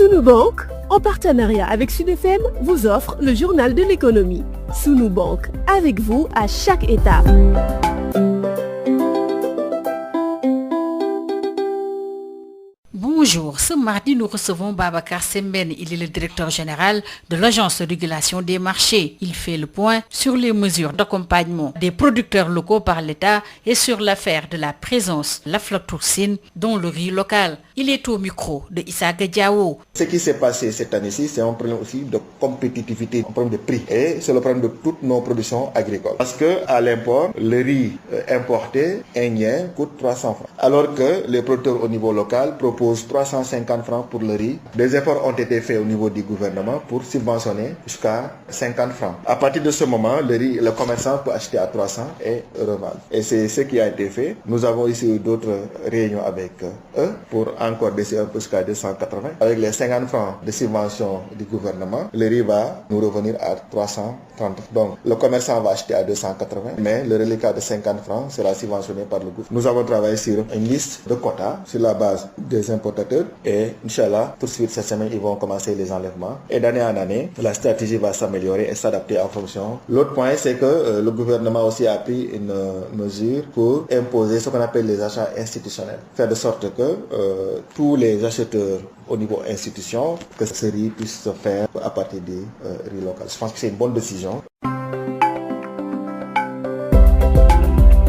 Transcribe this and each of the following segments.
Sunu Bank, en partenariat avec Sud FM, vous offre le journal de l'économie. Sunu Bank, avec vous à chaque étape. Bonjour, ce mardi nous recevons Babacar Sembène. Il est le directeur général de l'Agence de régulation des marchés. Il fait le point sur les mesures d'accompagnement des producteurs locaux par l'État et sur l'affaire de la présence de l'aflatoxine dans le riz local. Il est au micro de Issa Diawo. Ce qui s'est passé cette année-ci, c'est un problème aussi de compétitivité, un problème de prix. Et c'est le problème de toutes nos productions agricoles. Parce qu'à l'import, le riz importé indien coûte 300 francs. Alors que les producteurs au niveau local proposent 350 francs pour le riz. Des efforts ont été faits au niveau du gouvernement pour subventionner jusqu'à 50 francs. À partir de ce moment, le riz, le commerçant peut acheter à 300 et revendre. Et c'est ce qui a été fait. Nous avons ici d'autres réunions avec eux pour encore baisser un peu jusqu'à 280. Avec les 50 francs de subvention du gouvernement, le riz va nous revenir à 330. Donc le commerçant va acheter à 280, mais le reliquat de 50 francs sera subventionné par le gouvernement. Nous avons travaillé sur une liste de quotas sur la base des importateurs et Inch'Allah, tout de suite cette semaine, ils vont commencer les enlèvements. Et d'année en année, la stratégie va s'améliorer et s'adapter en fonction. L'autre point, c'est que le gouvernement aussi a pris une mesure pour imposer ce qu'on appelle les achats institutionnels. Faire de sorte que tous les acheteurs au niveau institution, que ce riz puisse se faire à partir du riz local. Je pense que c'est une bonne décision.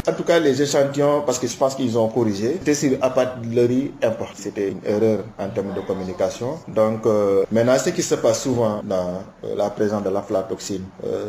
En tout cas, les échantillons, parce que je pense qu'ils ont corrigé, c'était sur à partir de le riz import. C'était une erreur en termes de communication. Donc, maintenant, ce qui se passe souvent dans la présence de l'aflatoxine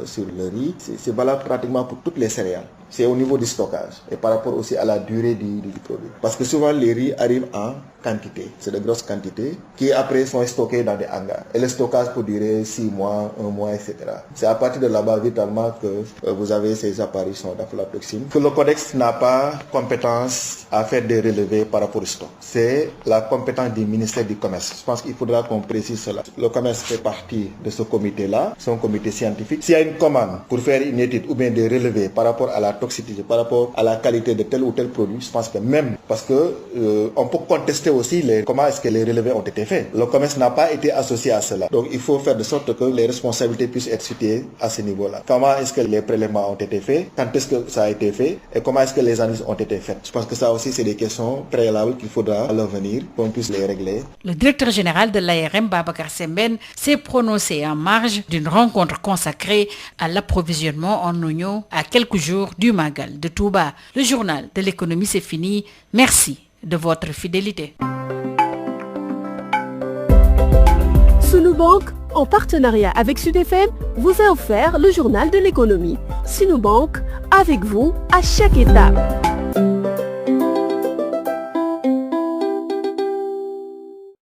sur le riz, c'est valable pratiquement pour toutes les céréales. C'est au niveau du stockage et par rapport aussi à la durée du produit. Parce que souvent, les riz arrivent en quantité. C'est de grosses quantités qui après sont stockées dans des hangars. Et le stockage peut durer 6 mois, 1 mois, etc. C'est à partir de là-bas, vitalement, que vous avez ces apparitions d'aflatoxine. Que le codex n'a pas compétence à faire des relevés par rapport au stock. C'est la compétence du ministère du Commerce. Je pense qu'il faudra qu'on précise cela. Le commerce fait partie de ce comité-là. C'est un comité scientifique. S'il y a une commande pour faire une étude ou bien des relevés par rapport à la toxicité, par rapport à la qualité de tel ou tel produit, je pense que même, parce que on peut contester aussi comment est-ce que les relevés ont été faits. Le commerce n'a pas été associé à cela. Donc il faut faire de sorte que les responsabilités puissent être situées à ce niveau-là. Comment est-ce que les prélèvements ont été faits, quand est-ce que ça a été fait et comment est-ce que les analyses ont été faites. Je pense que ça aussi c'est des questions préalables qu'il faudra à l'avenir qu'on puisse les régler. Le directeur général de l'ARM, Babacar Sembène, s'est prononcé en marge d'une rencontre consacrée à l'approvisionnement en oignons à quelques jours du Magal de Touba. Le journal de l'économie, c'est fini. Merci de votre fidélité. Sunu Bank, en partenariat avec Sud FM, vous a offert le journal de l'économie. Sunu Bank, avec vous à chaque étape.